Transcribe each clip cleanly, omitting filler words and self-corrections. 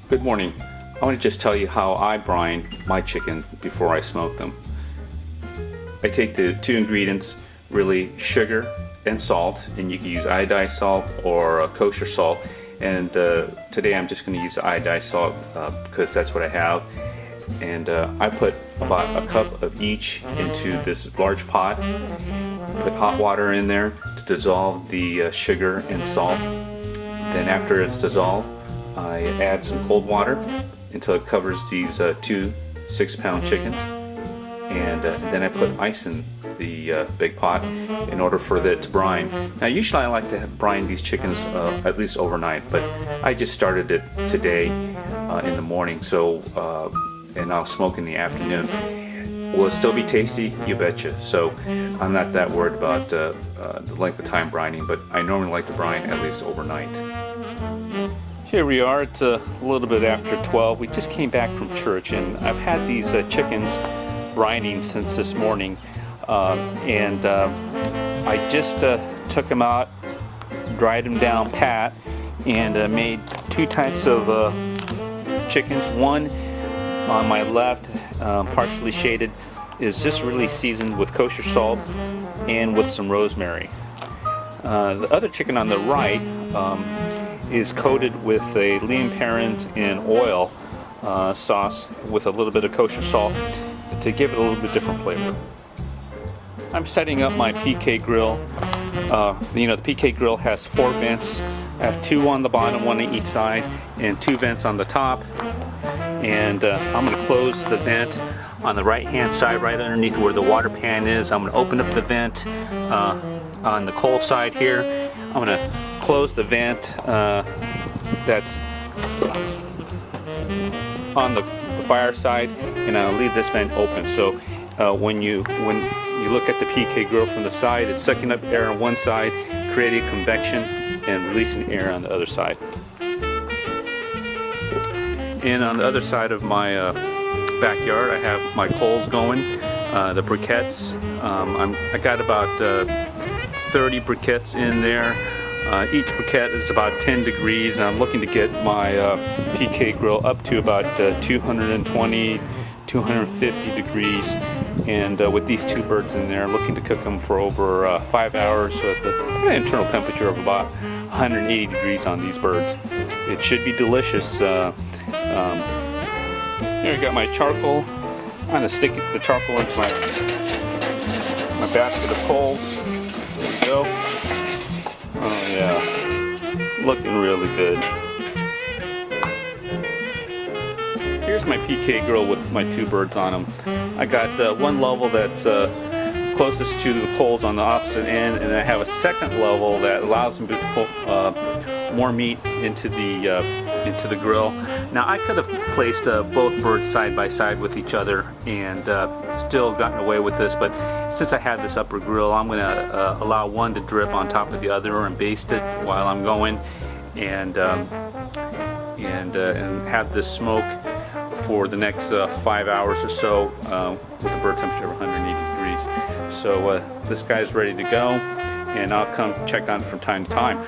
Good morning. I want to just tell you how I brine my chicken before I smoke them. I take the two ingredients, really sugar and salt, and you can use iodized salt or kosher salt. And today I'm just going to use the iodized salt because that's what I have. And I put about a cup of each into this large pot. Put hot water in there to dissolve the sugar and salt. Then after it's dissolved, I add some cold water until it covers these two 6-pound chickens, and then I put ice in the big pot in order for it to brine. Now usually I like to brine these chickens at least overnight, but I just started it today in the morning, so and I'll smoke in the afternoon. Will it still be tasty? You betcha. So I'm not that worried about the length of time brining, but I normally like to brine at least overnight. Here we are, it's a little bit after 12. We just came back from church, and I've had these chickens brining since this morning, and I just took them out, dried them down pat, and made two types of chickens. One on my left, partially shaded, is just really seasoned with kosher salt and with some rosemary. The other chicken on the right is coated with a Lea Perrins in oil sauce with a little bit of kosher salt to give it a little bit different flavor. I'm setting up my PK grill. The PK grill has 4 vents. I have 2 on the bottom, 1 on each side, and 2 vents on the top. And I'm going to close the vent on the right hand side, right underneath where the water pan is. I'm going to open up the vent on the coal side here. I'm going to close the vent that's on the fire side, and I'll leave this vent open. So when you look at the PK grill from the side, it's sucking up air on one side, creating convection and releasing air on the other side. And on the other side of my backyard, I have my coals going, the briquettes. I got about 30 briquettes in there. Each briquette is about 10 degrees. I'm looking to get my PK grill up to about 220, 250 degrees. And with these 2 birds in there, I'm looking to cook them for over 5 hours with an internal temperature of about 180 degrees on these birds. It should be delicious. Here I got my charcoal. I'm going to stick the charcoal into my basket of coals. There we go. Oh yeah, looking really good. Here's my PK grill with my 2 birds on them. I got one level that's closest to the coals on the opposite end, and I have a second level that allows me to put more meat into the grill. Now I could have placed both birds side by side with each other and still gotten away with this, but since I had this upper grill, I'm going to allow one to drip on top of the other and baste it while I'm going, and have this smoke for the next 5 hours or so with a bird temperature of 180 degrees. So this guy's ready to go, and I'll come check on it from time to time.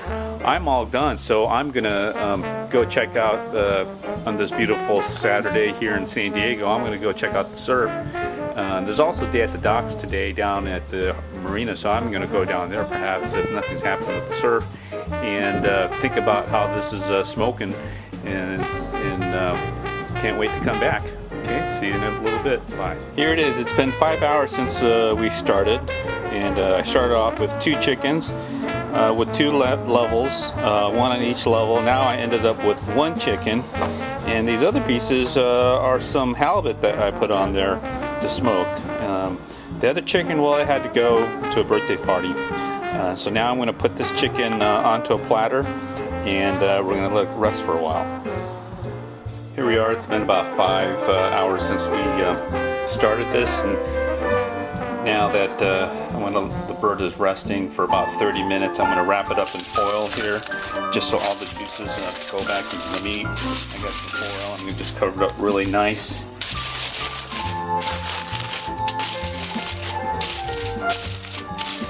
I'm all done, so I'm gonna go check out on this beautiful Saturday here in San Diego. I'm gonna go check out the surf. There's also a day at the docks today down at the marina, so I'm gonna go down there perhaps if nothing's happening with the surf, and think about how this is smoking, and can't wait to come back. Okay, see you in a little bit. Bye. Here it is. It's been 5 hours since we started, and I started off with 2 chickens with 2 levels, 1 on each level. Now I ended up with 1 chicken, and these other pieces are some halibut that I put on there to smoke. The other chicken, well, I had to go to a birthday party, so now I'm going to put this chicken onto a platter, and we're going to let it rest for a while. Here we are. It's been about 5 hours since we started this, and now that the bird is resting for about 30 minutes, I'm going to wrap it up in foil here, just so all the juices go back into the meat. I got some foil. I'm going to just cover it up really nice.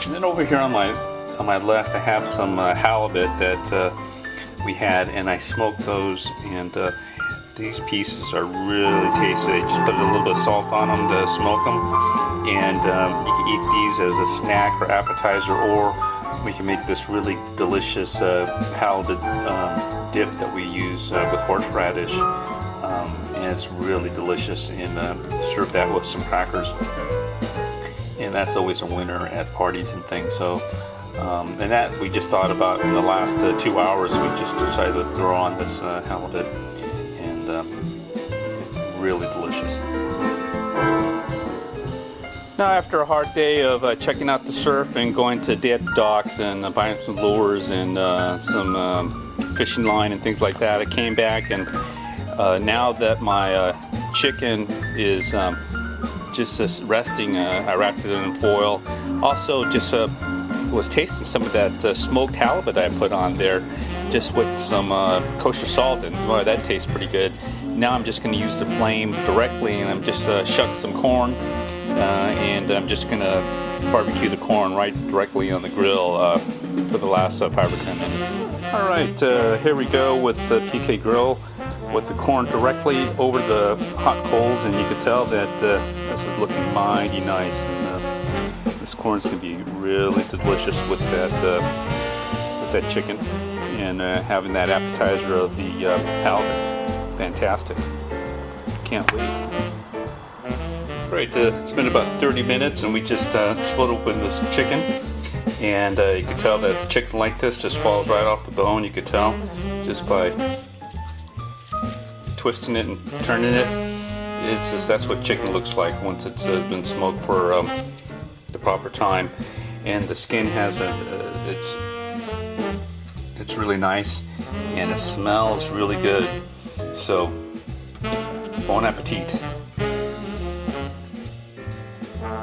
And then over here on my left, I have some halibut that we had, and I smoked those, and These pieces are really tasty. I just put a little bit of salt on them to smoke them, and you can eat these as a snack or appetizer, or we can make this really delicious halibut dip that we use with horseradish, and it's really delicious, and serve that with some crackers, and that's always a winner at parties and things. So and that we just thought about in the last 2 hours. We just decided to throw on this halibut, and really delicious. Now, after a hard day of checking out the surf and going to day at the docks and buying some lures and some fishing line and things like that, I came back, and now that my chicken is just resting, I wrapped it in foil. Also, just was tasting some of that smoked halibut I put on there, just with some kosher salt, and boy, that tastes pretty good. Now I'm just going to use the flame directly, and I'm just shuck some corn, and I'm just going to barbecue the corn right directly on the grill for the last 5 or 10 minutes. All right, here we go with the PK grill with the corn directly over the hot coals, and you can tell that this is looking mighty nice, and this corn's going to be really delicious with that chicken, and having that appetizer of the halibut. Fantastic. Can't wait. Great, it's been about 30 minutes, and we just split open this chicken, and you can tell that chicken like this just falls right off the bone. You could tell just by twisting it and turning it. It's just, that's what chicken looks like once it's been smoked for the proper time, and the skin has it's really nice, and it smells really good. So, bon appetit.